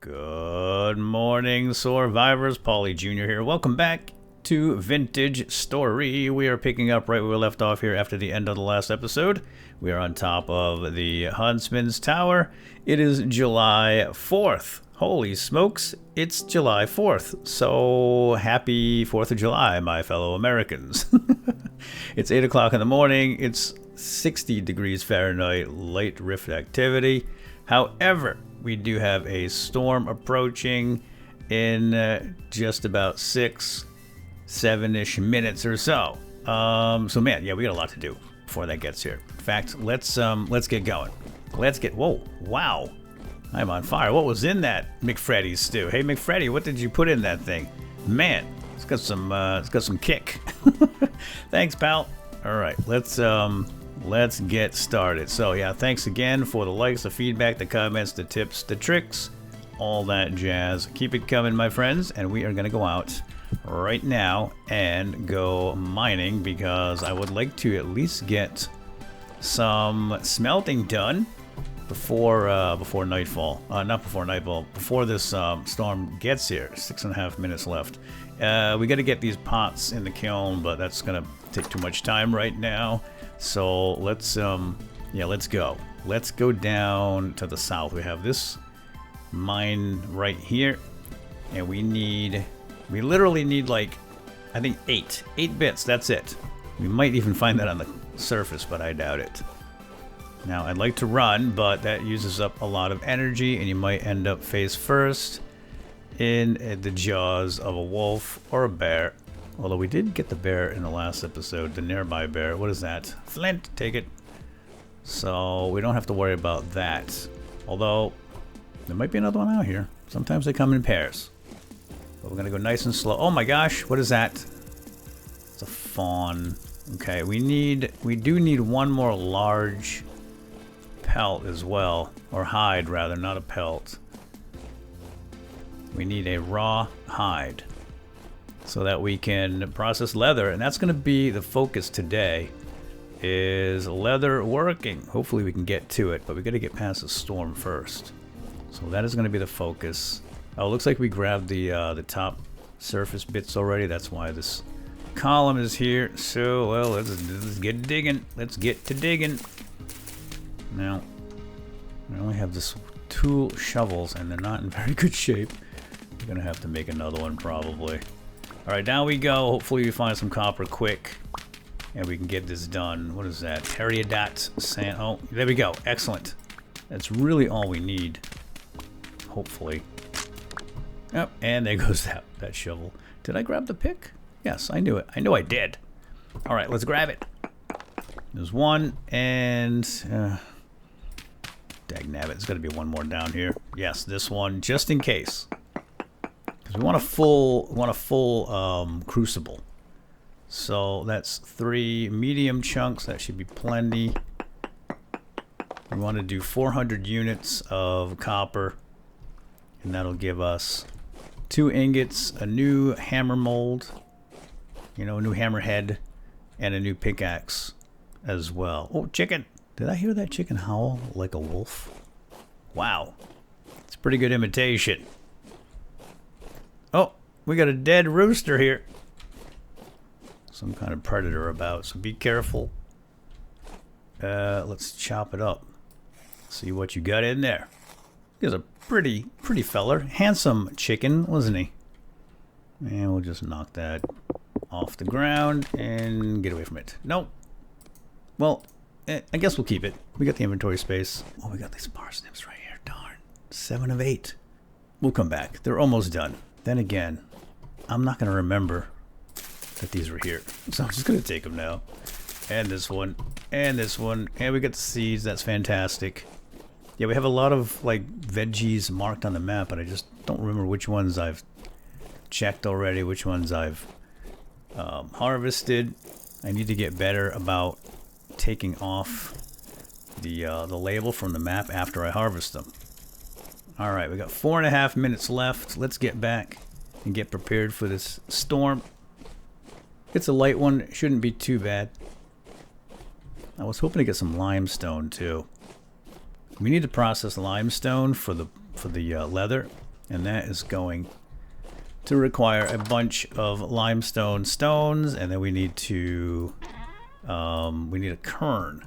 Good morning, survivors. Paulie Jr. here. Welcome back to Vintage Story. We are picking up right where we left off here after the end of the last episode. We are on top of the Huntsman's Tower. It is July 4th. Holy smokes, it's July 4th. So happy 4th of July, my fellow Americans. It's 8 o'clock in the morning. It's 60 degrees Fahrenheit, light rift activity. However, we do have a storm approaching in just about 7-ish minutes or so. So man, yeah, we got a lot to do before that gets here. In fact, let's get going. Whoa, wow. I'm on fire. What was in that McFreddy's stew? Hey McFreddy, what did you put in that thing? Man, it's got some kick. Thanks, pal. All right, let's get started. So yeah, thanks again for the likes, the feedback, the comments, the tips, the tricks, all that jazz. Keep it coming, my friends, and we are gonna go out right now and go mining because I would like to at least get some smelting done before nightfall. Not before nightfall, before this storm gets here. 6.5 minutes left. We got to get these pots in the kiln, but that's gonna take too much time right now. So let's go. Let's go down to the south. We have this mine right here, and we literally need like, I think 8 bits. That's it. We might even find that on the surface, but I doubt it. Now I'd like to run, but that uses up a lot of energy, and you might end up face first in the jaws of a wolf or a bear. Although we did get the bear in the last episode, the nearby bear. What is that? Flint, take it. So we don't have to worry about that. Although there might be another one out here. Sometimes they come in pairs. But we're gonna go nice and slow. Oh my gosh, what is that? It's a fawn. Okay, we do need one more large pelt as well, or hide rather, not a pelt. We need a raw hide so that we can process leather, and that's going to be the focus today, is leather working. Hopefully we can get to it, but we got to get past the storm first. So that is going to be the focus. Oh, it looks like we grabbed the top surface bits already. That's why this column is here. So well, let's get digging. Let's get to digging. Now we only have this 2 shovels, and they're not in very good shape. We're gonna have to make another one probably. All right, down we go. Hopefully we find some copper quick, and we can get this done. What is that? Peridot sand. Oh, there we go. Excellent. That's really all we need. Hopefully. Yep, and there goes that shovel. Did I grab the pick? Yes, I knew it. I knew I did. All right, let's grab it. There's one, and dagnabbit, there's got to be one more down here. Yes, this one, just in case. Because we want a full crucible. So that's 3 medium chunks. That should be plenty. We want to do 400 units of copper, and that'll give us 2 ingots, a new hammer mold, a new hammer head, and a new pickaxe as well. Oh, chicken! Did I hear that chicken howl like a wolf? Wow. It's a pretty good imitation. Oh, we got a dead rooster here. Some kind of predator about, so be careful. Let's chop it up. See what you got in there. He's a pretty feller. Handsome chicken, wasn't he? And we'll just knock that off the ground and get away from it. Nope. Well, I guess we'll keep it. We got the inventory space. Oh, we got these parsnips right here. Darn. 7 of 8. We'll come back. They're almost done. Then again, I'm not going to remember that these were here. So I'm just going to take them now. And this one. And this one. And we got the seeds. That's fantastic. Yeah, we have a lot of like veggies marked on the map, but I just don't remember which ones I've checked already, which ones I've harvested. I need to get better about taking off the label from the map after I harvest them. All right, we got 4.5 minutes left. Let's get back and get prepared for this storm. It's a light one. It shouldn't be too bad. I was hoping to get some limestone too. We need to process limestone for the leather, And that is going to require a bunch of limestone stones, and then we need to we need a Quern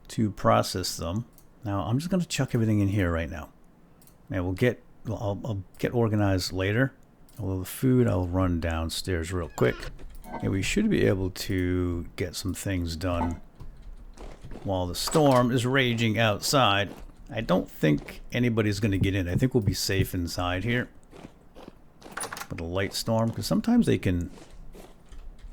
to process them. Now I'm just gonna chuck everything in here right now, and I'll get organized later. Although the food I'll run downstairs real quick, and we should be able to get some things done while the storm is raging outside. I don't think anybody's gonna get in. I think we'll be safe inside here with a light storm, because sometimes they can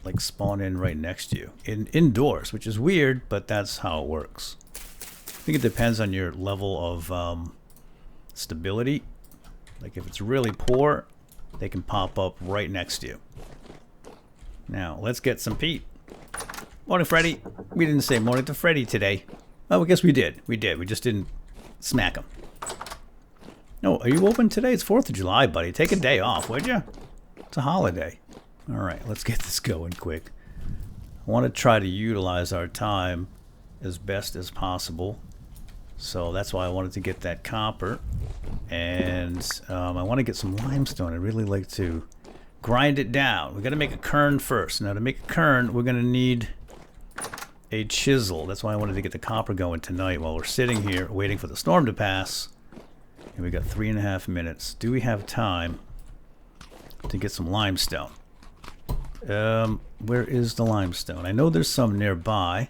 like spawn in right next to you indoors, which is weird, but that's how it works. I think it depends on your level of stability. Like if it's really poor, they can pop up right next to you. Now let's get some Pete. Morning, Freddy. We didn't say morning to Freddy today. Oh, I guess we did. We just didn't smack him. No, are you open today? It's 4th of July, buddy. Take a day off, would you? It's a holiday. All right, let's get this going quick. I want to try to utilize our time as best as possible. So that's why I wanted to get that copper. And I want to get some limestone. I'd really like to grind it down. We've got to make a Quern first. Now to make a Quern, we're going to need a chisel. That's why I wanted to get the copper going tonight while we're sitting here waiting for the storm to pass. And we got 3.5 minutes. Do we have time to get some limestone? Where is the limestone? I know there's some nearby.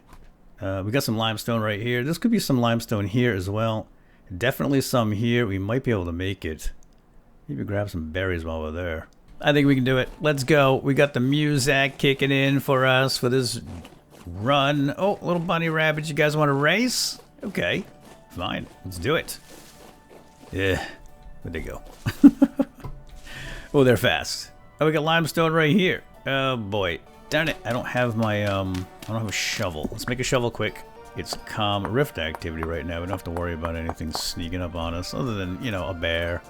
We got some limestone right here. This could be some limestone here as well. Definitely some here. We might be able to make it. Maybe grab some berries while we're there. I think we can do it. Let's go. We got the music kicking in for us for this run. Oh, little bunny rabbit. You guys want to race? Okay, fine. Let's do it. Yeah, where'd they go? Oh, they're fast. Oh, we got limestone right here. Oh boy, darn it! I don't have my I don't have a shovel. Let's make a shovel quick. It's calm rift activity right now. We don't have to worry about anything sneaking up on us, other than, you know, a bear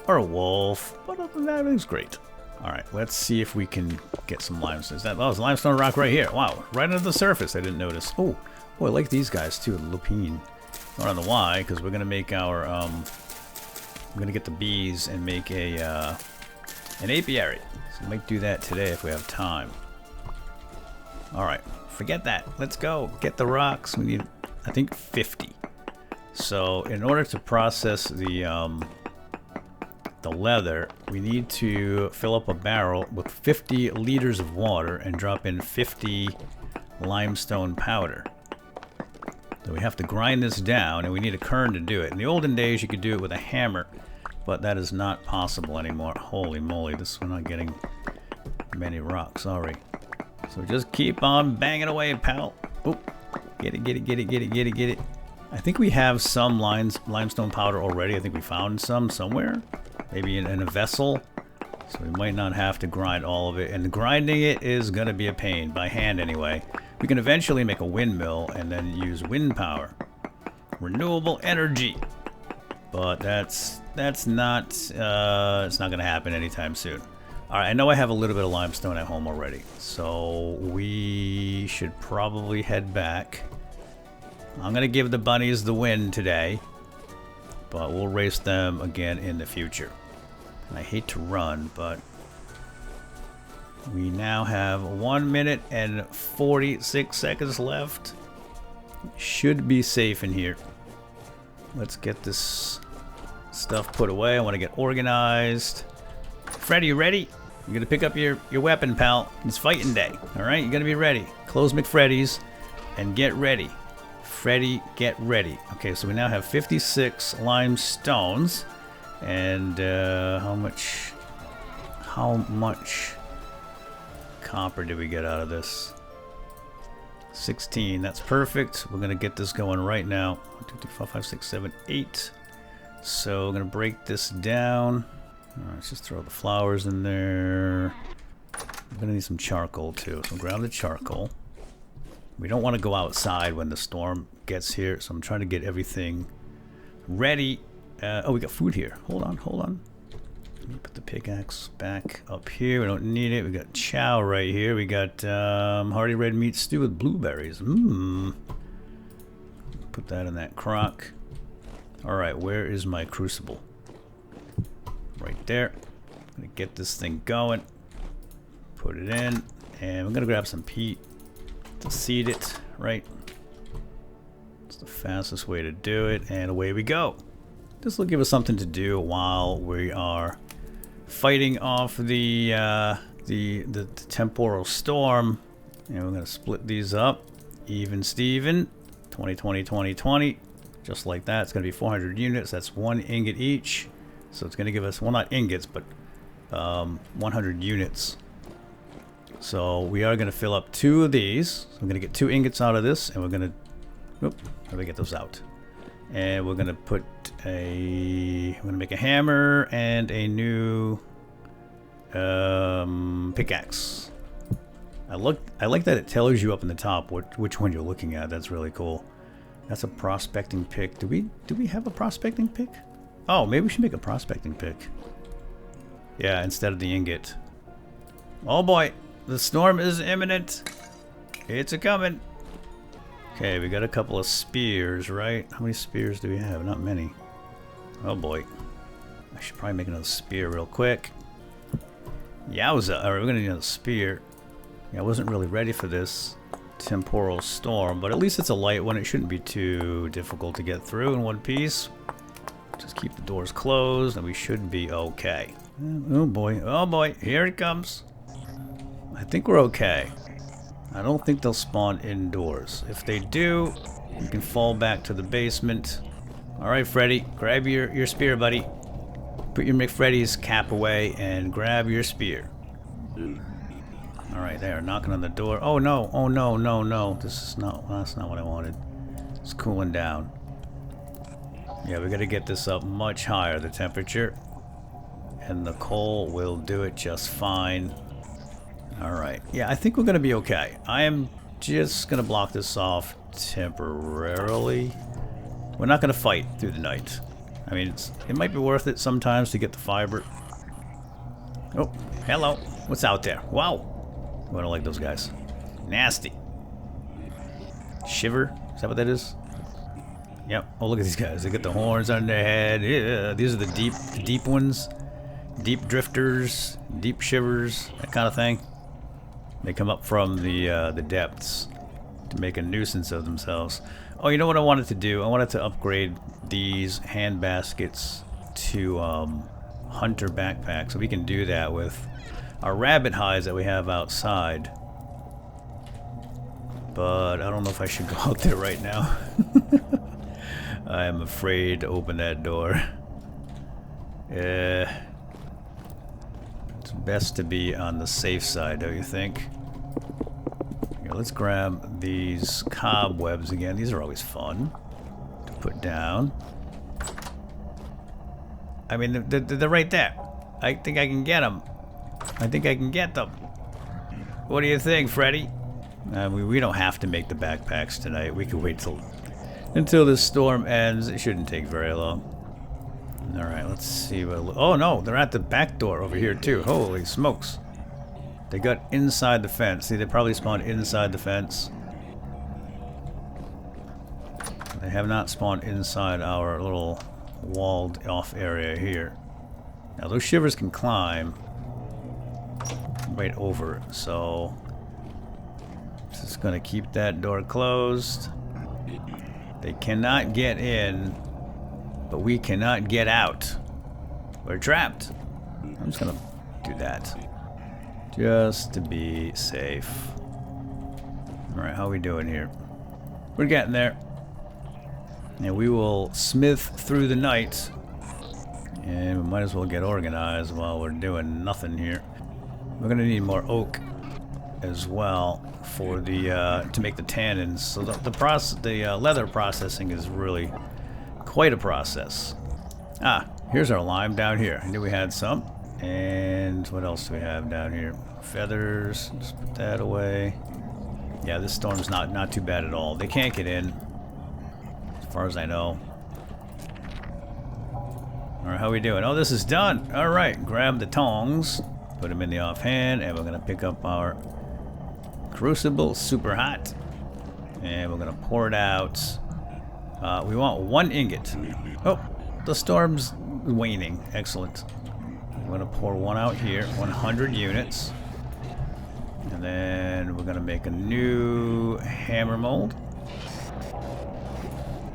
or a wolf. But other than that, everything's great. All right, let's see if we can get some limestone. Oh, there's a limestone rock right here. Wow, right under the surface. I didn't notice. Oh, I like these guys too. The lupine. I don't know why, because we're gonna make our I'm gonna get the bees and make a an apiary. So we might do that today if we have time. All right, forget that. Let's go get the rocks. We need, I think, 50. So in order to process the leather, we need to fill up a barrel with 50 liters of water and drop in 50 limestone powder. So we have to grind this down, and we need a Quern to do it. In the olden days, you could do it with a hammer, but that is not possible anymore. Holy moly, we're not getting many rocks, sorry. So just keep on banging away, pal. Oop. Get it. I think we have some limestone powder already. I think we found some somewhere. Maybe in a vessel. So we might not have to grind all of it. And grinding it is going to be a pain, by hand anyway. We can eventually make a windmill and then use wind power. Renewable energy. But that's not it's not gonna happen anytime soon. Alright, I know I have a little bit of limestone at home already, so we should probably head back. I'm gonna give the bunnies the win today, but we'll race them again in the future. And I hate to run, but we now have 1 minute and 46 seconds left. Should be safe in here. Let's get this stuff put away. I want to get organized. Freddy, you ready? You're gonna pick up your weapon, pal. It's fighting day. Alright, you gotta be ready. Close McFreddy's and get ready. Freddy, get ready. Okay, so we now have 56 limestones. And how much copper did we get out of this? 16. That's perfect. We're gonna get this going right now. 1, 2, 3, 4, 5, 6, 7, 8. So I'm gonna break this down. All right, let's just throw the flowers in there. I'm gonna need some charcoal too. So grab the charcoal. We don't want to go outside when the storm gets here, so I'm trying to get everything ready. Oh, we got food here. Hold on. Let me put the pickaxe back up here. We don't need it. We got chow right here. We got hearty red meat stew with blueberries. Put that in that crock. All right, where is my crucible? right there. I'm gonna get this thing going. Put it in, and we're gonna grab some peat to seed it, right? It's the fastest way to do it, and away we go. This will give us something to do while we are fighting off the temporal storm. And we're gonna split these up, even Steven, 20, 20, 20, 20, just like that. It's gonna be 400 units. That's 1 ingot each, so it's gonna give us, well, not ingots, but 100 units. So we are gonna fill up 2 of these. So I'm gonna get 2 ingots out of this, and we're gonna, oop, how do we get those out? And we're gonna put a, I'm gonna make a hammer and a new pickaxe. I like that it tells you up in the top which one you're looking at. That's really cool. That's a prospecting pick. Do we have a prospecting pick? Oh, maybe we should make a prospecting pick. Yeah, instead of the ingot. Oh boy, the storm is imminent. It's a coming. Okay, we got a couple of spears, right? How many spears do we have? Not many. Oh boy. I should probably make another spear real quick. Yowza. Alright, we're gonna need another spear. Yeah, I wasn't really ready for this temporal storm, but at least it's a light one. It shouldn't be too difficult to get through in one piece. Just keep the doors closed and we should be okay. Oh boy, here it comes. I think we're okay. I don't think they'll spawn indoors. If they do, you can fall back to the basement. Alright, Freddy, grab your spear, buddy. Put your McFreddy's cap away and grab your spear. Alright, they are knocking on the door. Oh no, oh no, no, no. That's not what I wanted. It's cooling down. Yeah, we gotta get this up much higher, the temperature. And the coal will do it just fine. Alright, yeah, I think we're gonna be okay. I am just gonna block this off temporarily. We're not gonna fight through the night. I mean, it might be worth it sometimes to get the fiber. Oh, hello. What's out there? Wow. I don't like those guys. Nasty. Shiver? Is that what that is? Yep. Oh, look at these guys. They got the horns on their head. Yeah, these are the deep ones. Deep drifters, deep shivers, that kind of thing. They come up from the depths to make a nuisance of themselves. Oh, you know what I wanted to do? I wanted to upgrade these hand baskets to hunter backpacks, so we can do that with our rabbit hides that we have outside. But I don't know if I should go out there right now. I am afraid to open that door. It's best to be on the safe side, don't you think? Here, let's grab these cobwebs again. These are always fun to put down. I mean, they're right there. I think I can get them. I think I can get them. What do you think, Freddy? We don't have to make the backpacks tonight. We can wait until this storm ends. It shouldn't take very long. Alright, let's see what... Oh no, they're at the back door over here too. Holy smokes. They got inside the fence. See, they probably spawned inside the fence. They have not spawned inside our little walled off area here. Now those shivers can climb right over, so just gonna keep that door closed. They cannot get in, but we cannot get out. We're trapped. I'm just gonna do that just to be safe. Alright, how are we doing here? We're getting there. And we will smith through the night. And we might as well get organized while we're doing nothing here. We're gonna need more oak as well for the to make the tannins. So the leather processing is really quite a process. Ah, here's our lime down here. I knew we had some. And what else do we have down here? Feathers. Just put that away. Yeah, this storm's not too bad at all. They can't get in, as far as I know. Alright, how are we doing? Oh, this is done. Alright, grab the tongs, put them in the offhand, and we're gonna pick up our crucible, super hot, and we're gonna pour it out. We want 1 ingot. Oh, the storm's waning. Excellent. I'm going to pour one out here, 100 units. And then we're going to make a new hammer mold.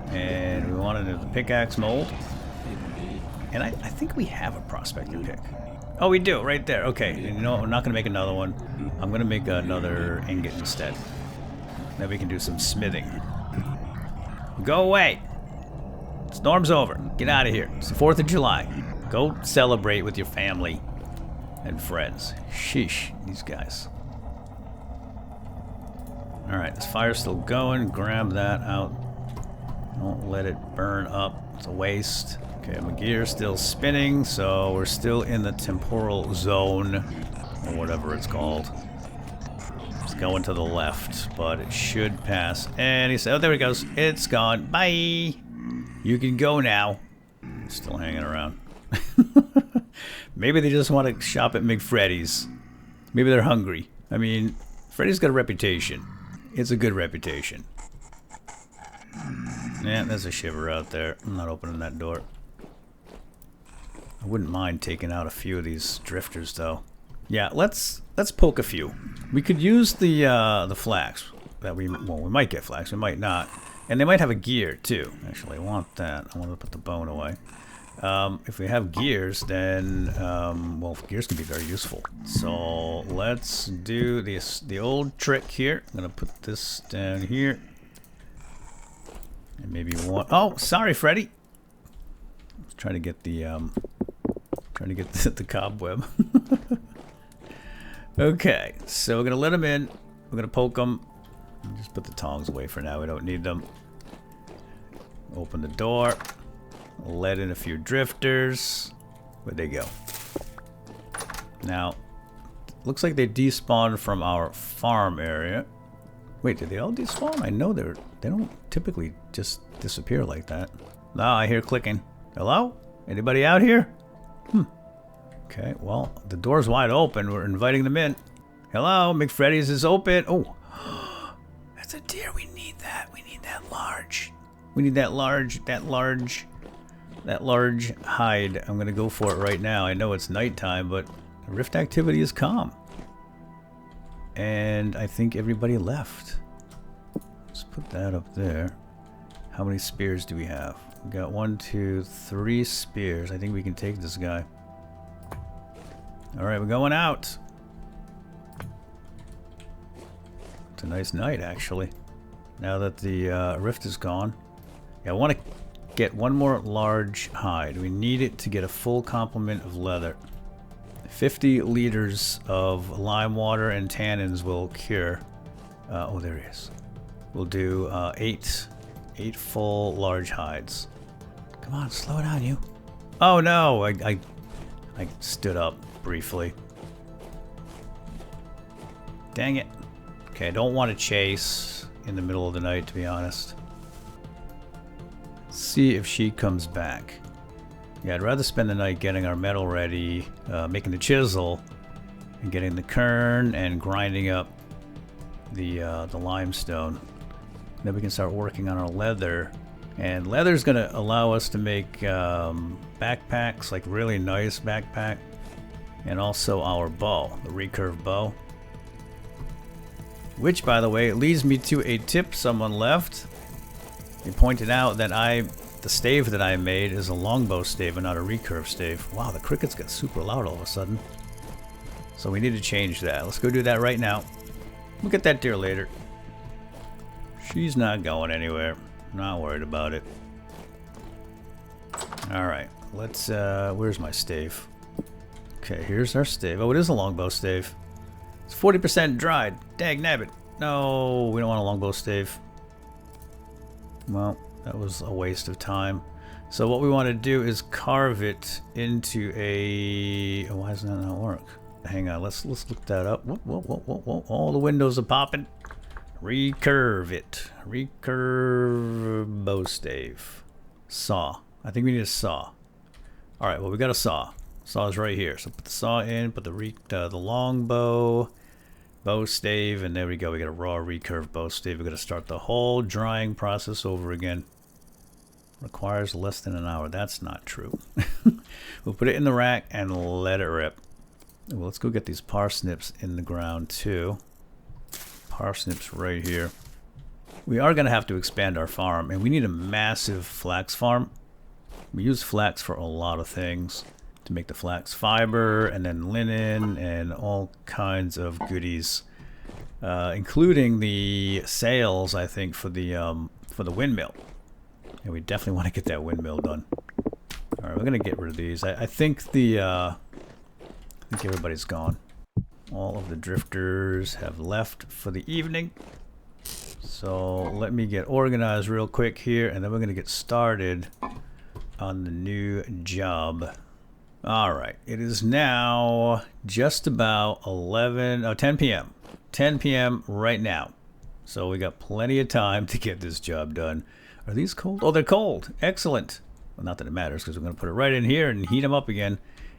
And we want it in the pickaxe mold. And I think we have a prospector pick. Oh, we do, right there. Okay, and you know what? We're not going to make another one. I'm going to make another ingot instead. Then we can do some smithing. Go away! Storm's over. Get out of here. It's the 4th of July. Go celebrate with your family and friends. Sheesh, these guys. Alright, this fire's still going. Grab that out. Don't let it burn up. It's a waste. Okay, my gear's still spinning, so we're still in the temporal zone, or whatever it's called. It's going to the left, but it should pass. And he said, oh, there he goes. It's gone. Bye! You can go now. Still hanging around. Maybe they just want to shop at McFreddy's. Maybe they're hungry. I mean, Freddy's got a reputation. It's a good reputation. Yeah, there's a shiver out there. I'm not opening that door. I wouldn't mind taking out a few of these drifters, though. Yeah, let's poke a few. We could use the flax. We might get flax. We might not. And they might have a gear, too. Actually, I want that. I want to put the bone away. If we have gears, then, well, gears can be very useful. So let's do the old trick here. I'm going to put this down here. And maybe one. Oh, sorry, Freddy. Trying to get the the cobweb. Okay, so we're gonna let them in. We're gonna poke them. Just put the tongs away for now. We don't need them. Open the door. Let in a few drifters. Where'd they go? Now, looks like they despawned from our farm area. Wait, did they all despawn? I know they don't typically just disappear like that. No, I hear clicking. Hello? Anybody out here? Okay, well, the door's wide open. We're inviting them in. Hello, McFreddy's is open. Oh, that's a deer. We need that. We need that large. We need that large hide. I'm gonna go for it right now. I know it's nighttime, but rift activity is calm. And I think everybody left. Let's put that up there. How many spears do we have? We got 1, 2, 3 spears. I think we can take this guy. Alright, we're going out. It's a nice night, actually. Now that the rift is gone. Yeah, I want to get one more large hide. We need it to get a full complement of leather. 50 liters of limewater and tannins will cure. Oh, there he is. We'll do 8 full large hides. Come on, slow down, you. Oh no, I stood up briefly. Dang it. Okay, I don't want to chase in the middle of the night, to be honest. Let's see if she comes back. Yeah, I'd rather spend the night getting our metal ready, making the chisel, and getting the Quern and grinding up the limestone. Then we can start working on our leather. And leather's going to allow us to make backpacks, like really nice backpack. And also our bow, the recurve bow. Which, by the way, leads me to a tip someone left. He pointed out that the stave that I made is a longbow stave and not a recurve stave. Wow, the crickets got super loud all of a sudden. So we need to change that. Let's go do that right now. We'll get that deer later. She's not going anywhere. Not worried about it. Alright, let's, where's my stave? Okay, here's our stave. Oh, it is a longbow stave. It's 40% dried. Dag nabbit. No, we don't want a longbow stave. Well, that was a waste of time. So what we want to do is carve it into a... Oh, why doesn't that not work? Hang on, let's look that up. Whoa, whoa, whoa, whoa, whoa. All the windows are popping. Recurve it. Recurve bow stave. Saw. I think we need a saw. Alright, well, we got a saw. Saw's right here. So put the saw in, put the long bow stave, and there we go. We got a raw recurve bow stave. We're going to start the whole drying process over again. Requires less than an hour. That's not true. We'll put it in the rack and let it rip. Well, let's go get these parsnips in the ground too. Parsnips right here. We are going to have to expand our farm, and we need a massive flax farm. We use flax for a lot of things. To make the flax fiber, and then linen, and all kinds of goodies. Including the sails, I think, for the windmill. And we definitely want to get that windmill done. Alright, we're going to get rid of these. I think I think everybody's gone. All of the drifters have left for the evening. So let me get organized real quick here, and then we're going to get started on the new job. Alright, it is now just about 10 p.m. 10 p.m. right now. So we got plenty of time to get this job done. Are these cold? Oh, they're cold. Excellent. Well, not that it matters, because we're going to put it right in here and heat them up again.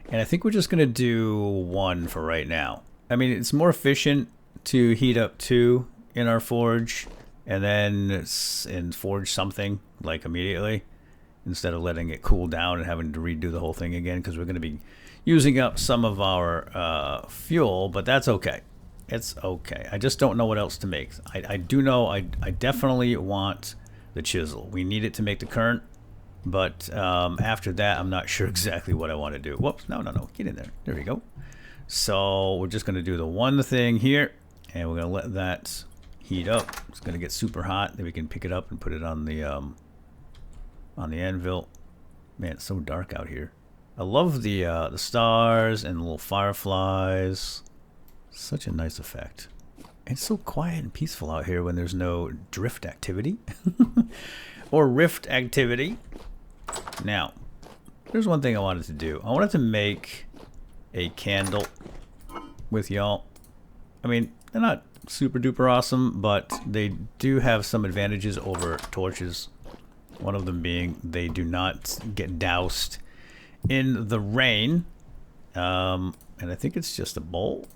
And I think we're just going to do 1 for right now. I mean, it's more efficient to heat up 2 in our forge and then forge something like immediately, instead of letting it cool down and having to redo the whole thing again, because we're going to be using up some of our fuel, but that's okay. It's okay. I just don't know what else to make. I do know I definitely want the chisel. We need it to make the current, but after that, I'm not sure exactly what I want to do. Whoops, no, get in there. There we go. So we're just going to do the one thing here, and we're going to let that heat up. It's going to get super hot, then we can pick it up and put it on the anvil. Man, it's so dark out here. I love the stars and the little fireflies. Such a nice effect. It's so quiet and peaceful out here when there's no drift activity or rift activity. Now, there's one thing I wanted to do. I wanted to make a candle with y'all. I mean, they're not super duper awesome, but they do have some advantages over torches. One of them being they do not get doused in the rain. And I think it's just a bowl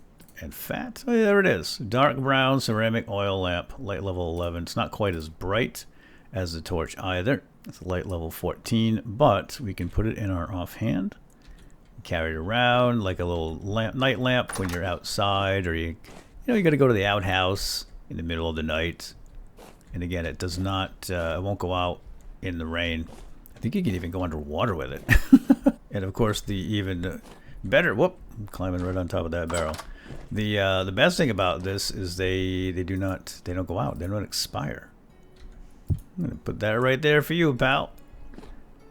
and fat. Oh, yeah, there it is. Dark brown ceramic oil lamp, light level 11. It's not quite as bright as the torch either. It's light level 14, but we can put it in our offhand. Carry it around like a little night lamp when you're outside, or you got to go to the outhouse in the middle of the night. And again, it does not, it won't go out in the rain. I think you can even go underwater with it. And of course, the even better, whoop, I'm climbing right on top of that barrel. The best thing about this is they don't go out. They don't expire. I'm gonna put that right there for you, pal.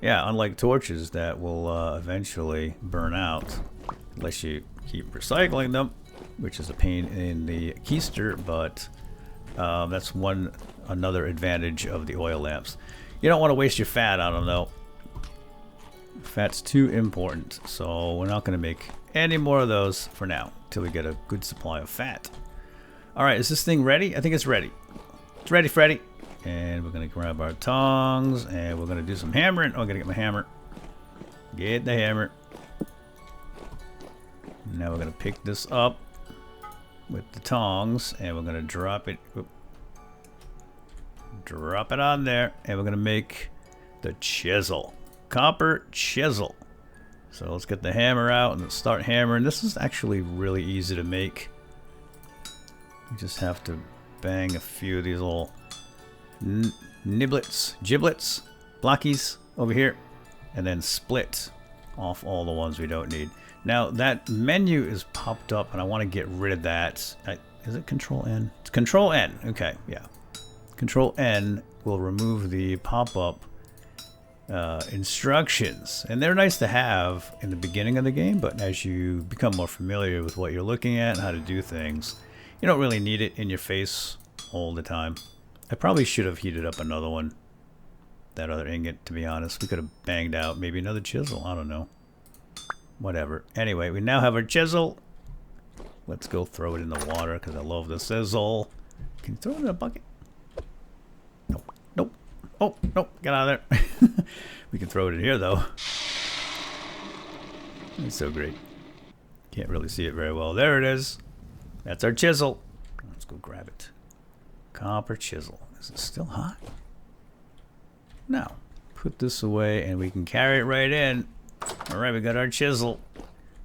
Yeah, unlike torches that will eventually burn out unless you keep recycling them, which is a pain in the keister, but that's another advantage of the oil lamps. You don't want to waste your fat on them, though. Fat's too important, so we're not going to make any more of those for now until we get a good supply of fat. Alright, is this thing ready? I think it's ready. It's ready, Freddy. And we're going to grab our tongs, and we're going to do some hammering. Oh, I got to get my hammer. Get the hammer. Now we're going to pick this up with the tongs, and we're going to drop it. Whoop. Drop it on there, and we're going to make the chisel. Copper chisel. So let's get the hammer out and let's start hammering. This is actually really easy to make. You just have to bang a few of these little giblets, blockies over here, and then split off all the ones we don't need. Now that menu is popped up and I want to get rid of that. Is it Control N? It's Control N. Okay, yeah. Control N will remove the pop-up instructions, and they're nice to have in the beginning of the game, but as you become more familiar with what you're looking at and how to do things, you don't really need it in your face all the time. I probably should have heated up another one, that other ingot, to be honest. We could have banged out maybe another chisel. I don't know. Whatever. Anyway, we now have our chisel. Let's go throw it in the water because I love the sizzle. Can you throw it in a bucket? Nope. Nope. Oh, nope. Get out of there. We can throw it in here, though. It's so great. Can't really see it very well. There it is. That's our chisel. Let's go grab it. Copper chisel. Is it still hot? No. put this away and we can carry it right in. All right, we got our chisel.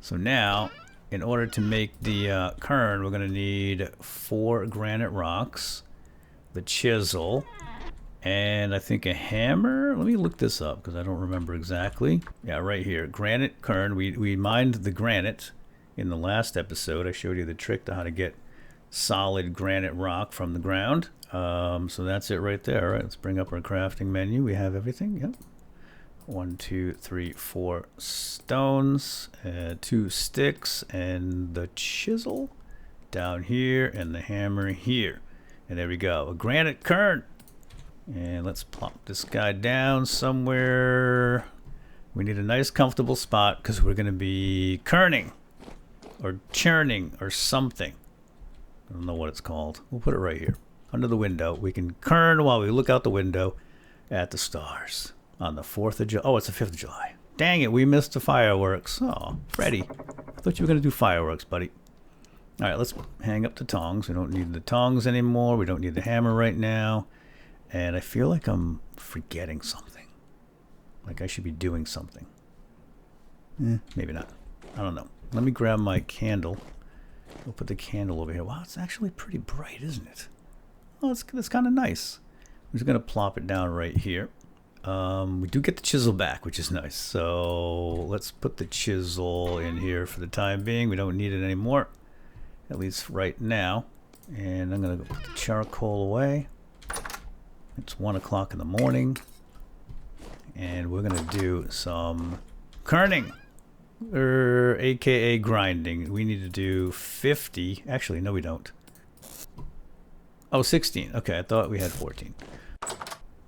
So now, in order to make the quern, we're going to need 4 granite rocks, the chisel, and I think a hammer. Let me look this up because I don't remember exactly. Yeah, right here, granite quern. We mined the granite in the last episode. I showed you the trick to how to get solid granite rock from the ground. So that's it right there. All right, let's bring up our crafting menu. We have everything. Yep. 1, 2, 3, 4 stones, 2 sticks, and the chisel down here, and the hammer here. And there we go, a granite quern. And let's plop this guy down somewhere. We need a nice comfortable spot because we're going to be querning or churning or something. I don't know what it's called. We'll put it right here under the window. We can quern while we look out the window at the stars on the 4th of July. Oh, it's the 5th of July. Dang it, we missed the fireworks. Oh, Freddy, I thought you were going to do fireworks, buddy. All right, let's hang up the tongs. We don't need the tongs anymore. We don't need the hammer right now. And I feel like I'm forgetting something. Like I should be doing something. Maybe not. I don't know. Let me grab my candle. We'll put the candle over here. Wow, it's actually pretty bright, isn't it? Oh, it's kind of nice. I'm just going to plop it down right here. We do get the chisel back, which is nice. So let's put the chisel in here for the time being. We don't need it anymore, at least right now. And I'm going to go put the charcoal away. It's 1 o'clock in the morning. And we're going to do some querning, or aka grinding. We need to do 50. Actually, no, we don't. Oh, 16. Okay, I thought we had 14.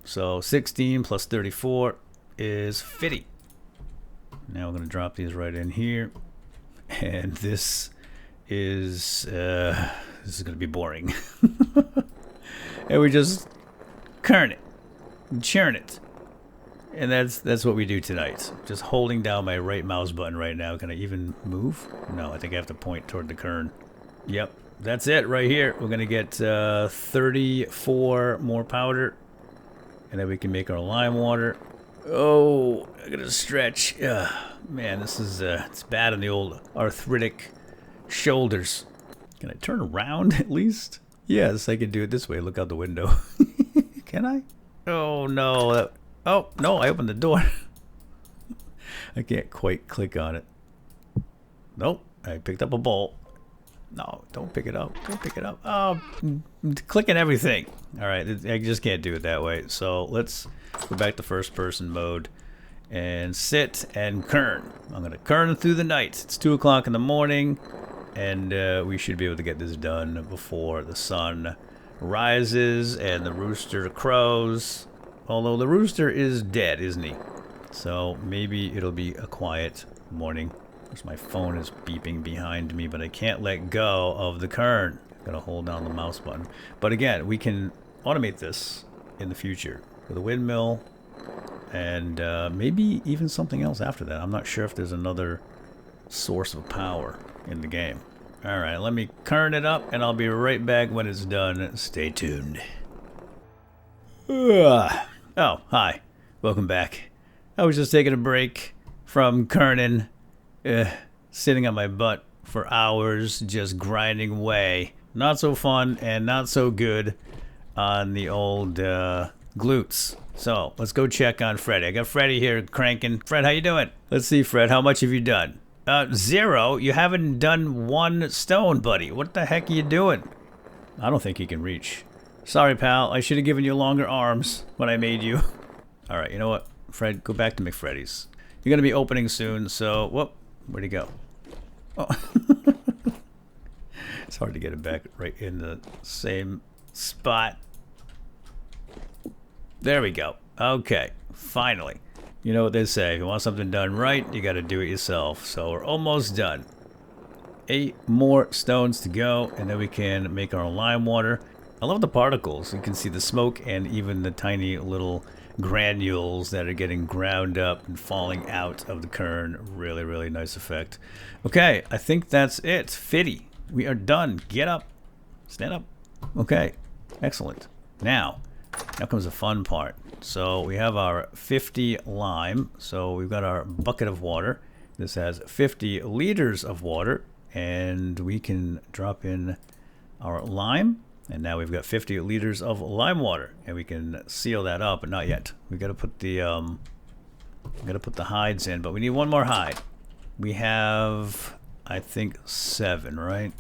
So 16 plus 34 is 50. Now we're going to drop these right in here. And this is going to be boring. And we just quern it, churn it. And that's what we do tonight. Just holding down my right mouse button right now. Can I even move? No, I think I have to point toward the quern. Yep, that's it right here. We're going to get 34 more powder. And then we can make our lime water. Oh, I gotta stretch. Man, this is it's bad on the old arthritic shoulders. Can I turn around at least? Yes, I can do it this way. Look out the window. Can I? Oh no. Oh no, I opened the door. I can't quite click on it. Nope, I picked up a bolt. No, don't pick it up. Don't pick it up. Oh, clicking everything. All right, I just can't do it that way. So let's go back to first person mode and sit and quern. I'm going to quern through the night. It's 2 o'clock in the morning, and we should be able to get this done before the sun rises and the rooster crows. Although the rooster is dead, isn't he? So maybe it'll be a quiet morning. My phone is beeping behind me, but I can't let go of the quern. Gotta hold down the mouse button. But again, we can automate this in the future with a windmill and maybe even something else after that. I'm not sure if there's another source of power in the game. All right, let me quern it up and I'll be right back when it's done. Stay tuned. Oh, hi. Welcome back. I was just taking a break from querning. Sitting on my butt for hours, just grinding away. Not so fun and not so good on the old glutes. So let's go check on Freddy. I got Freddy here cranking. Fred, how you doing? Let's see, Fred, how much have you done? 0. You haven't done 1 stone, buddy. What the heck are you doing? I don't think he can reach. Sorry, pal. I should have given you longer arms when I made you. All right, you know what? Fred, go back to McFreddy's. You're going to be opening soon, so... Whoop. Where'd he go? Oh. It's hard to get it back right in the same spot. There we go. Okay, finally. You know what they say, if you want something done right, you got to do it yourself. So we're almost done. 8 more stones to go, and then we can make our lime water. I love the particles. You can see the smoke and even the tiny little granules that are getting ground up and falling out of the quern. Really, really nice effect. Okay, I think that's it. Fitty, we are done. Get up. Stand up. Okay, excellent. Now, Now comes the fun part. So we have our 50 lime. So we've got our bucket of water. This has 50 liters of water, and we can drop in our lime. And now we've got 50 liters of lime water, and we can seal that up, but not yet. We got to put the hides in, but we need one more hide. We have, I think, 7, right?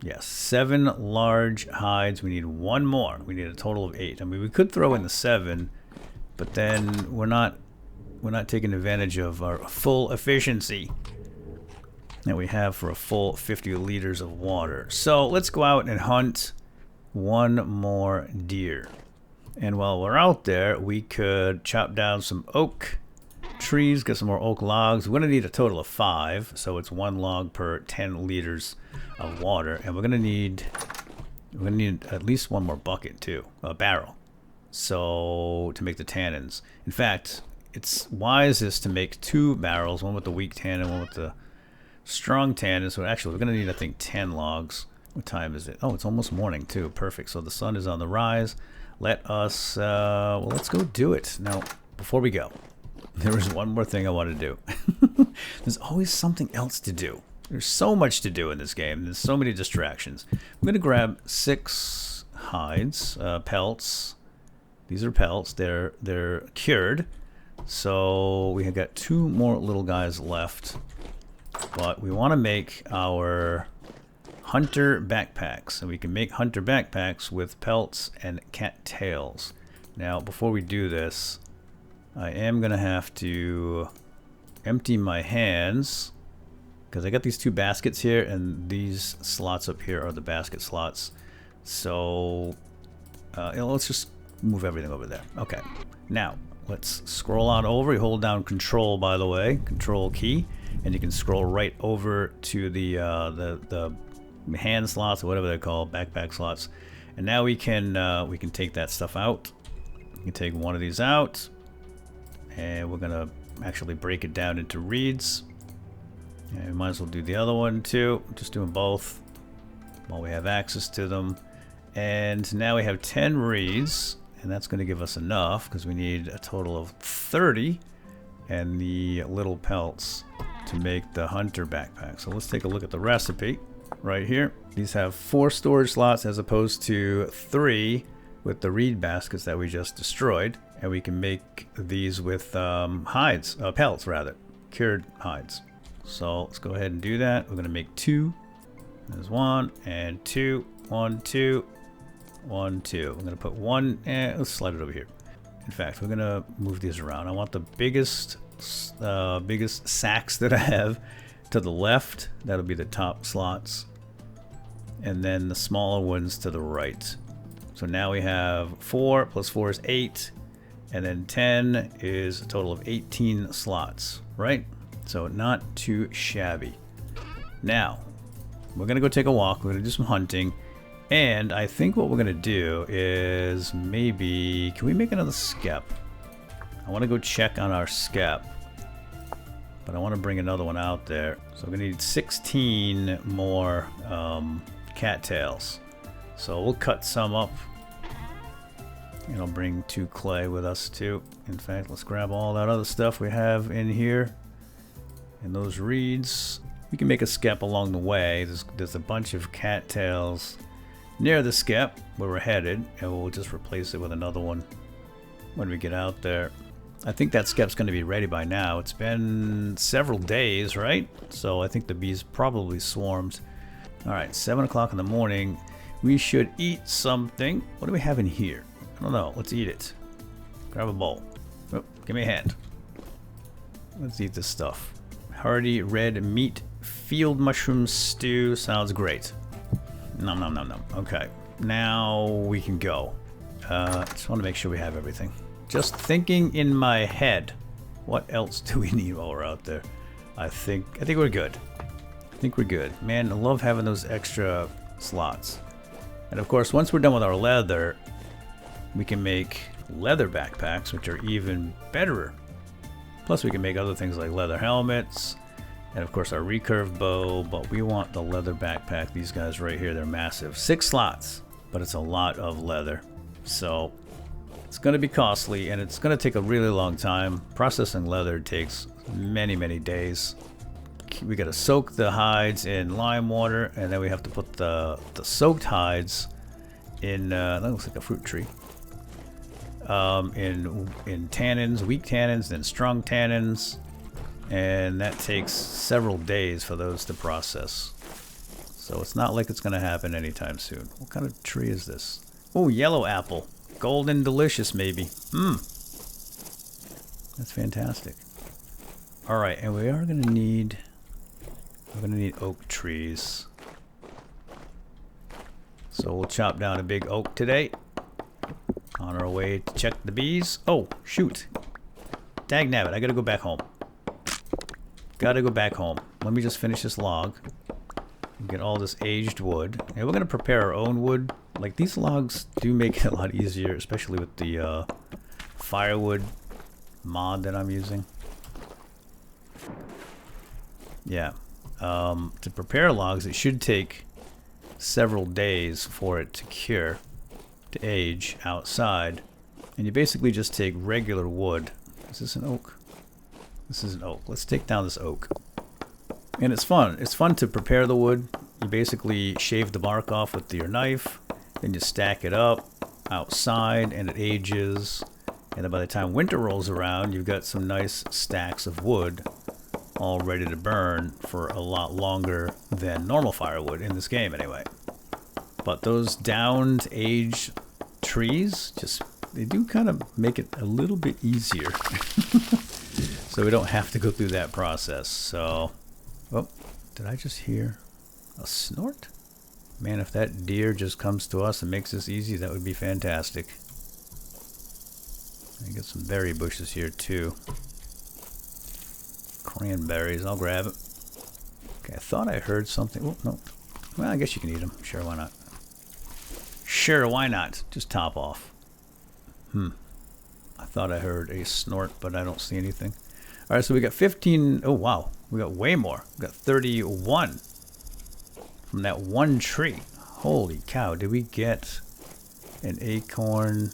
Yes, 7 large hides. We need one more. We need a total of 8. I mean, we could throw in the 7, but then we're not taking advantage of our full efficiency that we have for a full 50 liters of water. So let's go out and hunt one more deer. And while we're out there, we could chop down some oak trees, get some more oak logs. We're gonna need a total of 5, so it's 1 log per 10 liters of water. And we're gonna need at least 1 more bucket too, a barrel, so to make the tannins. In fact, it's wisest to make 2 barrels, one with the weak tannin, one with the strong tannin. So actually we're gonna need, I think, 10 logs. What time is it? Oh, it's almost morning too. Perfect. So the sun is on the rise. Let us well, let's go do it. Now, before we go, there is one more thing I want to do. There's always something else to do. There's so much to do in this game. There's so many distractions. I'm going to grab 6 hides, pelts. These are pelts. They're cured. So we have got 2 more little guys left. But we want to make our hunter backpacks. And we can make hunter backpacks with pelts and cat tails. Now, before we do this, I am going to have to empty my hands, because I got these 2 baskets here, and these slots up here are the basket slots. So let's just move everything over there. Okay. Now, let's scroll on over. You hold down Control, by the way, Control key, and you can scroll right over to the hand slots, or whatever they're called, backpack slots. And now we can take that stuff out. You can take one of these out. And we're gonna actually break it down into reeds. And we might as well do the other one too. Just doing both while we have access to them. And now we have 10 reeds, and that's going to give us enough because we need a total of 30 and the little pelts to make the hunter backpack. So let's take a look at the recipe right here. These have 4 storage slots as opposed to 3 with the reed baskets that we just destroyed. And we can make these with hides, pelts rather, cured hides. So let's go ahead and do that. We're going to make 2. There's 1 and 2. 1, 2, 1, 2. I'm going to put 1. Let's slide it over here. In fact, we're going to move these around. I want the biggest sacks that I have to the left. That'll be the top slots. And then the smaller ones to the right. So now we have 4 plus 4 is 8. And then 10 is a total of 18 slots, right? So not too shabby. Now, we're going to go take a walk. We're going to do some hunting. And I think what we're going to do is maybe... Can we make another skep? I want to go check on our skep. But I want to bring another one out there. So we're going to need 16 more cattails. So we'll cut some up. And I'll bring 2 clay with us too. In fact, let's grab all that other stuff we have in here. And those reeds. We can make a skep along the way. There's a bunch of cattails near the skep where we're headed. And we'll just replace it with another one when we get out there. I think that skep's going to be ready by now. It's been several days, right? So I think the bees probably swarmed. Alright, 7 o'clock in the morning. We should eat something. What do we have in here? I don't know. Let's eat it. Grab a bowl. Oh, give me a hand. Let's eat this stuff. Hearty red meat field mushroom stew. Sounds great. Nom nom nom nom. Okay. Now we can go. Just want to make sure we have everything. Just thinking in my head. What else do we need while we're out there? I think we're good. I think we're good. Man, I love having those extra slots. And of course, once we're done with our leather, we can make leather backpacks, which are even better. Plus, we can make other things like leather helmets, and of course our recurve bow, but we want the leather backpack. These guys right here, they're massive. 6 slots, but it's a lot of leather. So it's going to be costly, and it's going to take a really long time. Processing leather takes many, many days. We got to soak the hides in lime water, and then we have to put the soaked hides in, that looks like a fruit tree, in tannins, weak tannins, then strong tannins, and that takes several days for those to process. So it's not like it's going to happen anytime soon. What kind of tree is this? Oh, yellow apple. Golden delicious, maybe. That's fantastic. Alright, and we are going to need... we're going to need oak trees. So we'll chop down a big oak today. On our way to check the bees. Oh, shoot. Dagnabbit, I gotta go back home. Gotta go back home. Let me just finish this log. Get all this aged wood. And we're gonna prepare our own wood. Like, these logs do make it a lot easier, especially with the firewood mod that I'm using. Yeah. To prepare logs, it should take several days for it to cure, to age outside. And you basically just take regular wood. Is this an oak? This is an oak. Let's take down this oak. And it's fun. It's fun to prepare the wood. You basically shave the bark off with your knife, then you stack it up outside and it ages. And then by the time winter rolls around, you've got some nice stacks of wood all ready to burn for a lot longer than normal firewood in this game anyway. But those downed, aged trees, they do kind of make it a little bit easier. So we don't have to go through that process. So, oh, did I just hear a snort? Man, if that deer just comes to us and makes this easy, that would be fantastic. I get some berry bushes here too. Cranberries, I'll grab it. Okay, I thought I heard something. Oh, no. Well, I guess you can eat them. Sure, why not? Sure, why not? Just top off. I thought I heard a snort, but I don't see anything. Alright, so we got 15. Oh, wow. We got way more. We got 31 from that one tree. Holy cow. Did we get an acorn?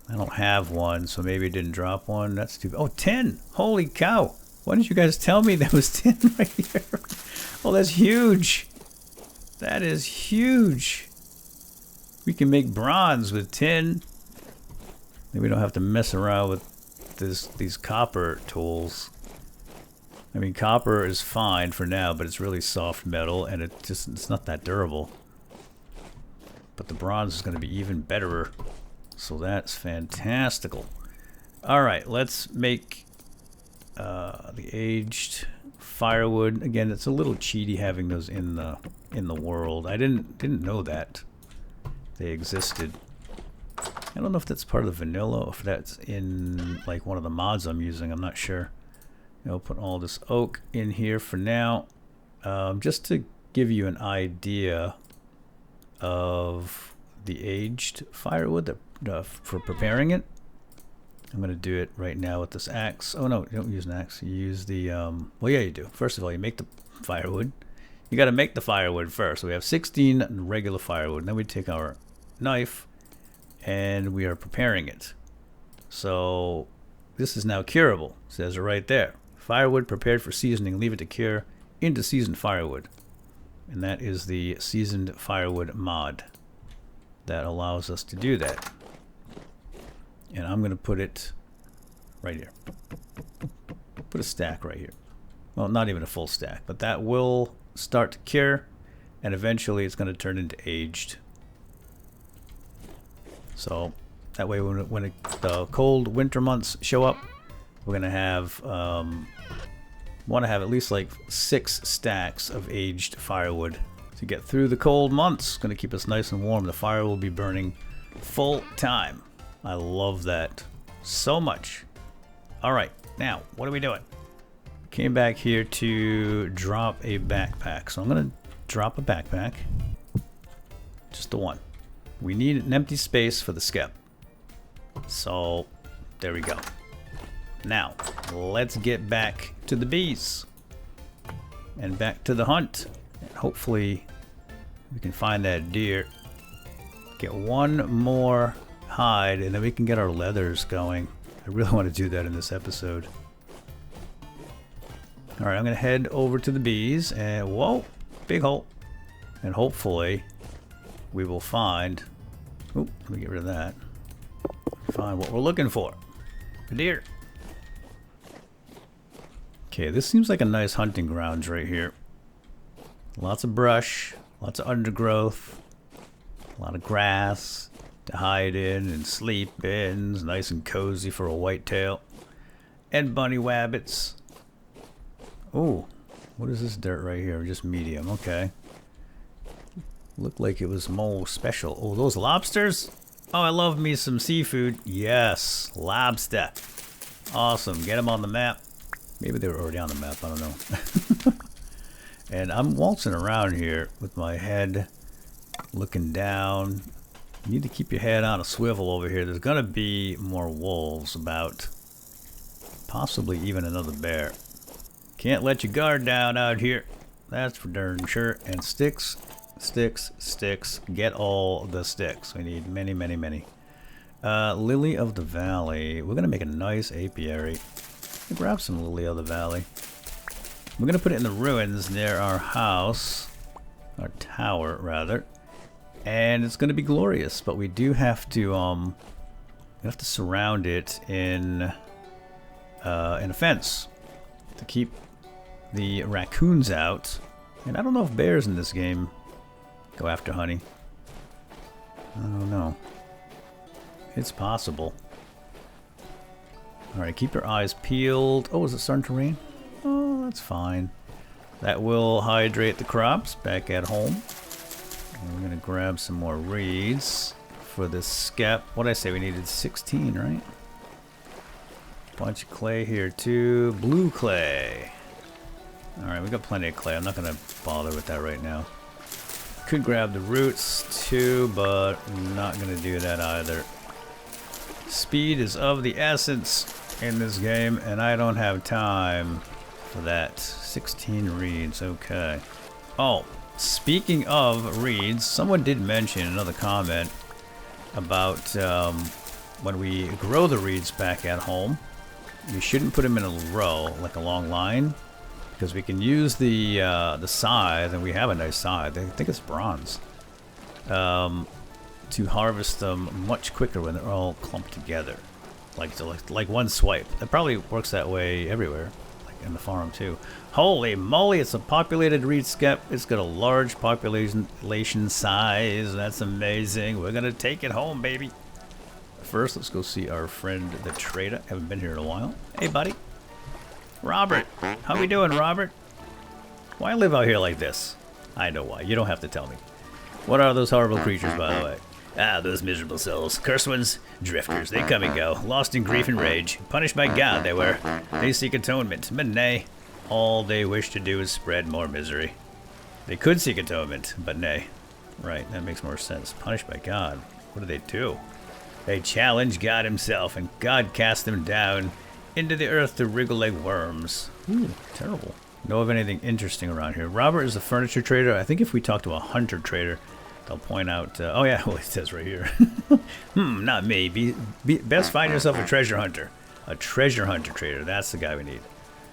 I don't have one, so maybe it didn't drop one. That's too... Oh, 10! Holy cow! Why didn't you guys tell me there was 10 right here? Oh, that's huge! That is huge! We can make bronze with tin. Maybe we don't have to mess around with these copper tools. I mean, copper is fine for now, but it's really soft metal, and it's not that durable. But the bronze is going to be even betterer. So that's fantastical. Alright, let's make the aged firewood. Again, it's a little cheaty having those in the world. I didn't know that they existed. I don't know if that's part of the vanilla or if that's in like one of the mods I'm using. I'm not sure. I'll put all this oak in here for now, just to give you an idea of the aged firewood for preparing it. I'm going to do it right now with this axe. Oh no, you don't use an axe. You use the, well yeah you do. First of all, you make the firewood. You got to make the firewood first. So we have 16 regular firewood. Then we take our knife and we are preparing it. So this is now curable. It says it right there. Firewood prepared for seasoning. Leave it to cure into seasoned firewood. And that is the seasoned firewood mod that allows us to do that. And I'm going to put it right here. Put a stack right here. Well, not even a full stack, but that will start to cure, and eventually it's going to turn into aged. So that way when the cold winter months show up, we're going to have, want to have at least like 6 stacks of aged firewood to get through the cold months. It's going to keep us nice and warm. The fire will be burning full time. I love that so much. Alright, now, what are we doing? Came back here to drop a backpack. So I'm going to drop a backpack. Just the one. We need an empty space for the skep. So, there we go. Now, let's get back to the bees. And back to the hunt. And hopefully, we can find that deer. Get one more hide, and then we can get our leathers going. I really want to do that in this episode. Alright, I'm going to head over to the bees, and whoa, big hole. And hopefully, we will find... Oop, let me get rid of that. Find what we're looking for. A deer. Okay, this seems like a nice hunting grounds right here. Lots of brush, lots of undergrowth, a lot of grass to hide in and sleep in. It's nice and cozy for a whitetail. And bunny wabbits. Oh, what is this dirt right here? Just medium, okay. Looked like it was more special. Oh, those lobsters? Oh, I love me some seafood. Yes, lobster. Awesome, get them on the map. Maybe they were already on the map, I don't know. And I'm waltzing around here with my head looking down. You need to keep your head on a swivel over here. There's gonna be more wolves about. Possibly even another bear. Can't let your guard down out here. That's for darn sure. And sticks, sticks, sticks. Get all the sticks. We need many, many, many. Lily of the Valley. We're gonna make a nice apiary. Grab some Lily of the Valley. We're gonna put it in the ruins near our house, our tower rather, and it's gonna be glorious. But we do have to surround it in a fence to keep the raccoons out. And I don't know if bears in this game go after honey. I don't know. It's possible. Alright, keep your eyes peeled. Oh, is it starting to rain? Oh, that's fine. That will hydrate the crops back at home. And we're going to grab some more reeds for this skep. What did I say? We needed 16, right? Bunch of clay here too. Blue clay. Alright, we got plenty of clay. I'm not going to bother with that right now. Could grab the roots too, but I'm not going to do that either. Speed is of the essence in this game, and I don't have time for that. 16 reeds, okay. Oh, speaking of reeds, someone did mention another comment about when we grow the reeds back at home, we shouldn't put them in a row, like a long line, because we can use the scythe, and we have a nice scythe. I think it's bronze. To harvest them much quicker when they're all clumped together, like one swipe. It probably works that way everywhere, like in the farm too. Holy moly, it's a populated reed skep. It's got a large population size. That's amazing. We're gonna take it home, baby. First, let's go see our friend the trader. Haven't been here in a while. Hey, buddy. Robert, how we doing, Robert? Why live out here like this? I know why. You don't have to tell me. What are those horrible creatures, by the way? Ah, those miserable souls. Cursed ones, drifters. They come and go, lost in grief and rage. Punished by God, they were. They seek atonement, but nay. All they wish to do is spread more misery. They could seek atonement, but nay. Right, that makes more sense. Punished by God. What do they do? They challenge God himself, and God cast them down into the earth to wriggle like worms. Ooh, terrible. Know of anything interesting around here? Robert is a furniture trader. I think if we talk to a hunter trader, they'll point out, oh yeah, well it says right here. Not me. Best find yourself a treasure hunter. A treasure hunter trader. That's the guy we need.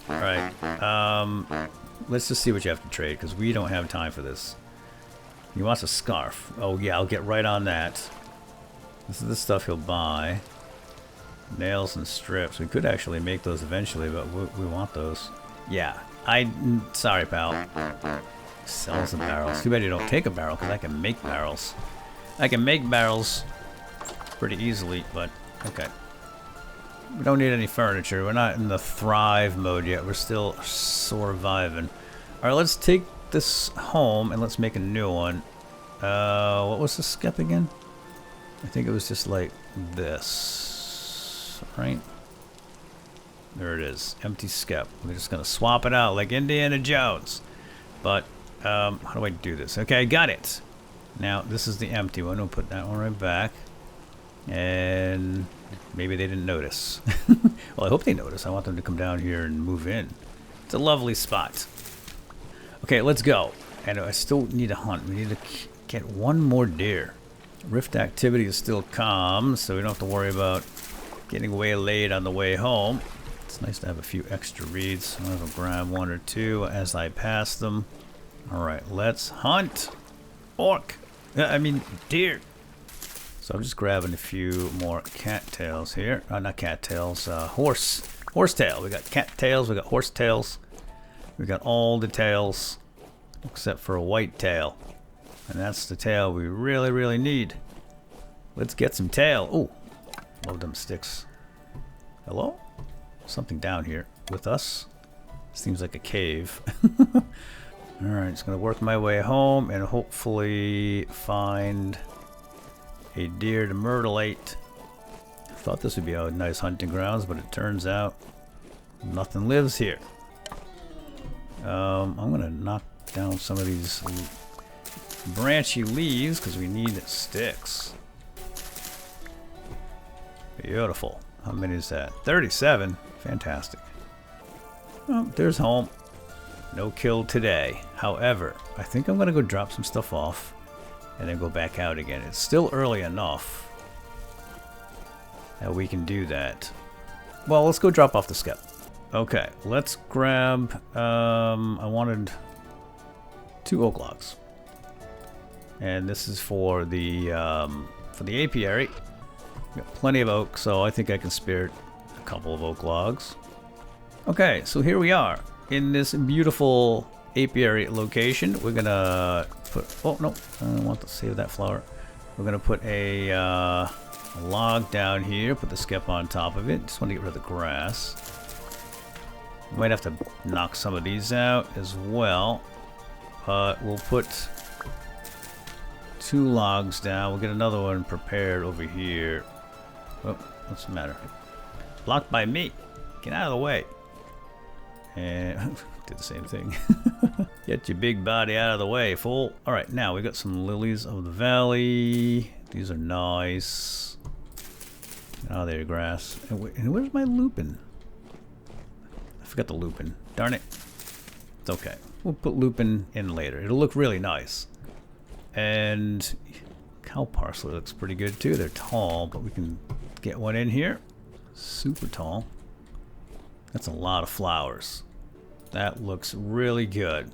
Alright. Let's just see what you have to trade, because we don't have time for this. He wants a scarf. Oh yeah, I'll get right on that. This is the stuff he'll buy. Nails and strips. We could actually make those eventually, but we want those. Yeah. Sorry, pal. Sells the barrels. Too bad you don't take a barrel, because I can make barrels. I can make barrels pretty easily, but okay. We don't need any furniture. We're not in the thrive mode yet. We're still surviving. Alright, let's take this home and let's make a new one. What was the skep again? I think it was just like this. Right? There it is. Empty skep. We're just going to swap it out like Indiana Jones. But, how do I do this? Okay, I got it. Now, this is the empty one. We'll put that one right back. And maybe they didn't notice. Well, I hope they notice. I want them to come down here and move in. It's a lovely spot. Okay, let's go. And I still need to hunt. We need to get one more deer. Rift activity is still calm, so we don't have to worry about getting waylaid on the way home. It's nice to have a few extra reeds. I'm going to grab one or two as I pass them. Alright, let's hunt! Orc! I mean, deer! So I'm just grabbing a few more cattails here. Not cattails, horsetail. We got cattails, we got horsetails. We got all the tails except for a white tail. And that's the tail we really, really need. Let's get some tail. Ooh, love them sticks. Hello? Something down here with us. Seems like a cave. Alright, just gonna work my way home and hopefully find a deer to myrtlate. I thought this would be a nice hunting grounds, but it turns out nothing lives here. I'm gonna knock down some of these branchy leaves because we need sticks. Beautiful. How many is that? 37. Fantastic. Oh, there's home. No kill today. However, I think I'm gonna go drop some stuff off and then go back out again. It's still early enough that we can do that. Well, let's go drop off the skep. Okay, let's grab, I wanted 2 oak logs. And this is for the apiary. Got plenty of oak, so I think I can spare a couple of oak logs. Okay, so here we are in this beautiful apiary location. We're gonna put, oh no, I don't want to save that flower. We're gonna put a log down here, put the skep on top of it. Just want to get rid of the grass. Might have to knock some of these out as well, but we'll put 2 logs down. We'll get another one prepared over here. Oh, what's the matter? Blocked by me. Get out of the way. And did the same thing. Get your big body out of the way, fool. Alright, now we got some lilies of the valley. These are nice. Oh, there, grass. And where's my lupin? I forgot the lupin. Darn it. It's okay. We'll put lupin in later. It'll look really nice. And cow parsley looks pretty good too. They're tall, but we can get one in here. Super tall. That's a lot of flowers. That looks really good.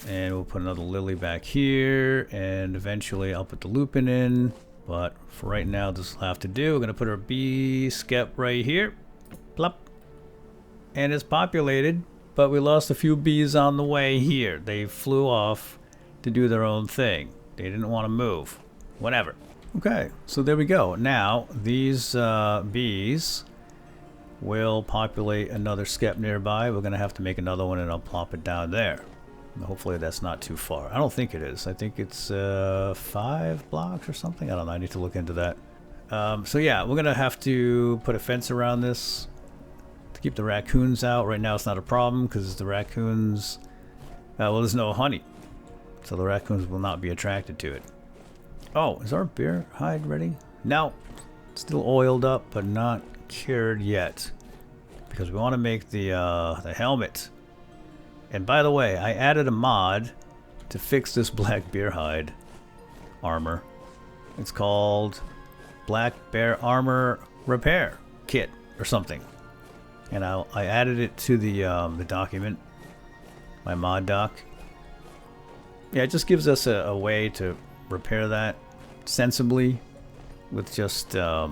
And we'll put another lily back here, and eventually I'll put the lupin in. But for right now, this will have to do. We're gonna put our bee skep right here. Plop. And it's populated, but we lost a few bees on the way here. They flew off to do their own thing. They didn't want to move. Whatever. Okay, so there we go. Now, these bees will populate another skep nearby. We're going to have to make another one, and I'll plop it down there. And hopefully that's not too far. I don't think it is. I think it's 5 blocks or something. I don't know. I need to look into that. So yeah, we're going to have to put a fence around this to keep the raccoons out. Right now it's not a problem because the raccoons... well, there's no honey. So the raccoons will not be attracted to it. Oh, is our bear hide ready? No. It's still oiled up, but not cured yet. Because we want to make the helmet. And by the way, I added a mod to fix this black bear hide armor. It's called Black Bear Armor Repair Kit or something. And I added it to the document, my mod doc. Yeah, it just gives us a way to repair that sensibly with just a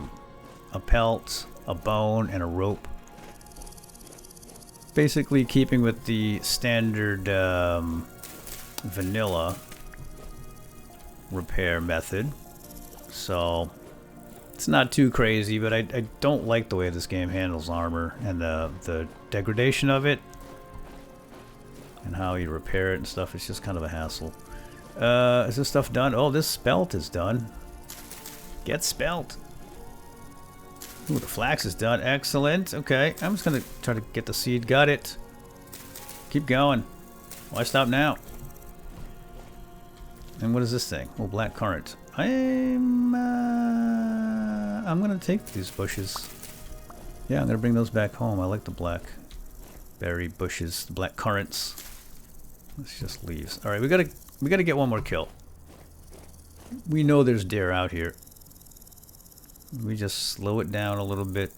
pelt, a bone, and a rope. Basically keeping with the standard vanilla repair method. So it's not too crazy, but I don't like the way this game handles armor and the degradation of it. And how you repair it and stuff. It's just kind of a hassle. Is this stuff done? Oh, this spelt is done. Get spelt. Ooh, the flax is done. Excellent. Okay, I'm just gonna try to get the seed. Got it. Keep going. Why stop now? And what is this thing? Oh, black currant. I'm gonna take these bushes. Yeah, I'm gonna bring those back home. I like the black berry bushes, the black currants. It's just leaves. All right, we gotta get one more kill. We know there's deer out here. Let me just slow it down a little bit.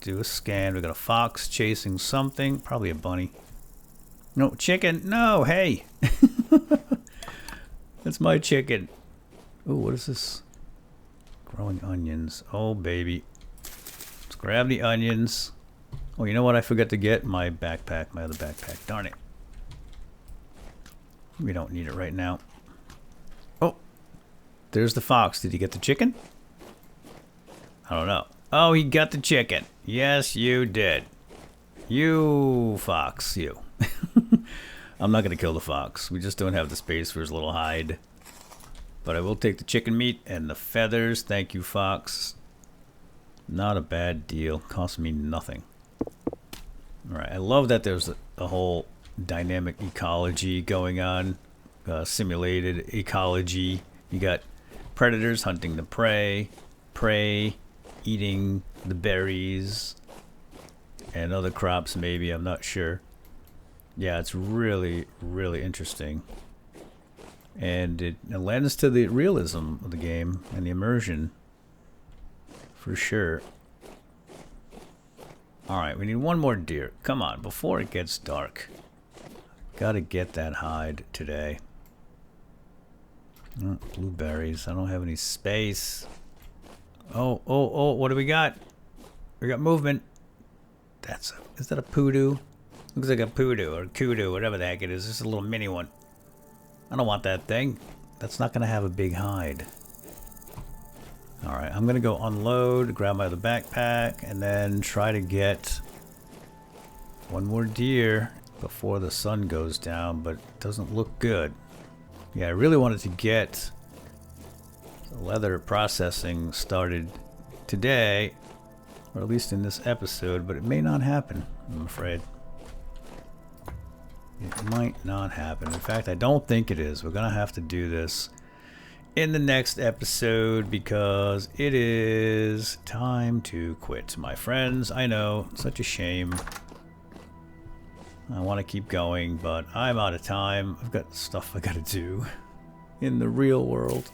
Do a scan. We got a fox chasing something. Probably a bunny. No, chicken. No, hey. That's my chicken. Oh, what is this? Growing onions. Oh, baby. Let's grab the onions. Oh, you know what I forgot to get? My backpack, my other backpack. Darn it. We don't need it right now. Oh, there's the fox. Did he get the chicken? I don't know. Oh, he got the chicken. Yes, you did. You fox, you. I'm not going to kill the fox. We just don't have the space for his little hide. But I will take the chicken meat and the feathers. Thank you, fox. Not a bad deal. Cost me nothing. Alright, I love that there's a whole dynamic ecology going on. Simulated ecology. You got predators hunting the prey. Prey eating the berries. And other crops maybe, I'm not sure. Yeah, it's really, really interesting. And it lends to the realism of the game and the immersion. For sure. Alright, we need one more deer. Come on, before it gets dark. Gotta get that hide today. Oh, blueberries. I don't have any space. Oh, oh, oh, what do we got? We got movement. Is that a poodoo? Looks like a poodoo or kudu, whatever the heck it is. Just a little mini one. I don't want that thing. That's not going to have a big hide. Alright, I'm going to go unload, grab my other backpack, and then try to get one more deer before the sun goes down, but it doesn't look good. Yeah, I really wanted to get the leather processing started today, or at least in this episode, but it may not happen, I'm afraid. It might not happen. In fact, I don't think it is. We're going to have to do this in the next episode because it is time to quit, my friends. I know, such a shame. I want to keep going, but I'm out of time. I've got stuff I got to do in the real world.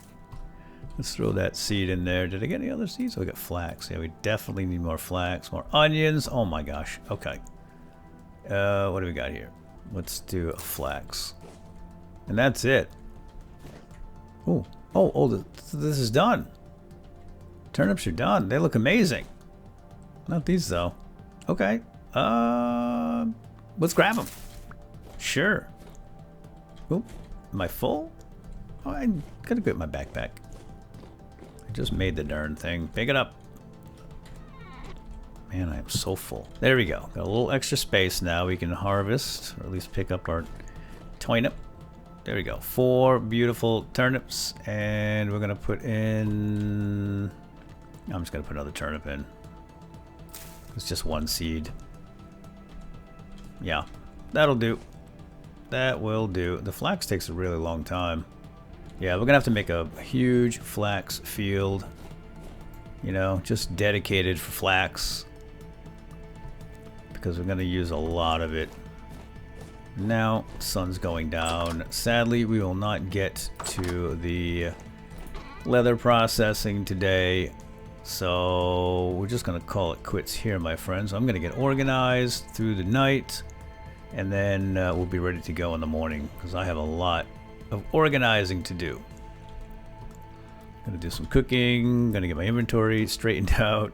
Let's throw that seed in there. Did I get any other seeds? Oh, we got flax. Yeah, we definitely need more flax, more onions. Oh my gosh. Okay. What do we got here? Let's do a flax. And that's it. Oh, oh, oh, this is done. Turnips are done. They look amazing. Not these, though. Okay. Let's grab them. Sure. Oh, am I full? Oh, I gotta get my backpack. I just made the darn thing. Pick it up. Man, I am so full. There we go. Got a little extra space now. We can harvest, or at least pick up our turnip. There we go. 4 beautiful turnips, and we're gonna put in. I'm just gonna put another turnip in. It's just one seed. Yeah, that'll do. That will do. The flax takes a really long time. Yeah, we're gonna have to make a huge flax field. You know, just dedicated for flax. Because we're going to use a lot of it. Now, sun's going down. Sadly, we will not get to the leather processing today. So, we're just going to call it quits here, my friends. I'm going to get organized through the night. And then we'll be ready to go in the morning. Because I have a lot of organizing to do. Going to do some cooking. Going to get my inventory straightened out.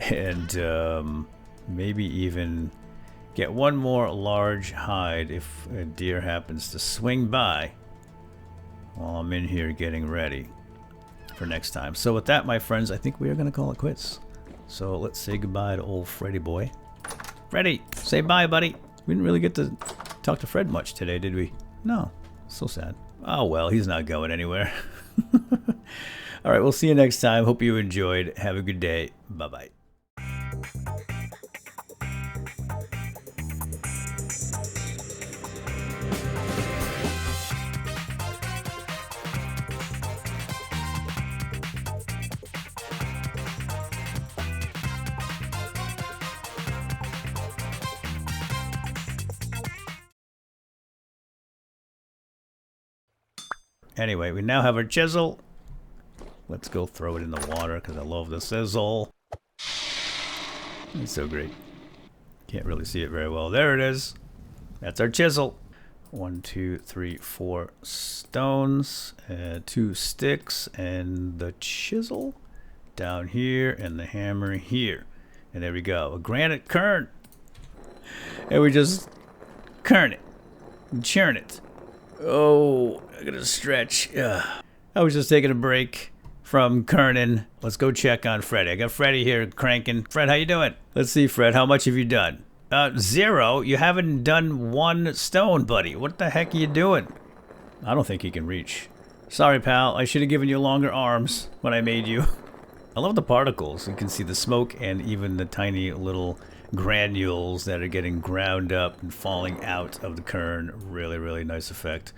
And maybe even get one more large hide if a deer happens to swing by while I'm in here getting ready for next time. So with that, my friends, I think we are going to call it quits. So let's say goodbye to old Freddy boy. Freddy, say bye, buddy. We didn't really get to talk to Fred much today, did we? No. So sad. Oh, well, he's not going anywhere. All right, we'll see you next time. Hope you enjoyed. Have a good day. Bye-bye. Anyway, we now have our chisel. Let's go throw it in the water because I love the sizzle. It's so great. Can't really see it very well. There it is. That's our chisel. 1, 2, 3, 4 stones, 2 sticks, and the chisel down here, and the hammer here. And there we go. A granite quern. And we just quern it. And churn it. Oh, I gotta stretch. Ugh. I was just taking a break from querning. Let's go check on Freddy. I got Freddy here cranking. Fred, how you doing? Let's see, Fred, how much have you done? 0. You haven't done 1 stone, buddy. What the heck are you doing? I don't think he can reach. Sorry, pal. I should have given you longer arms when I made you. I love the particles. You can see the smoke and even the tiny little granules that are getting ground up and falling out of the quern. Really, really nice effect.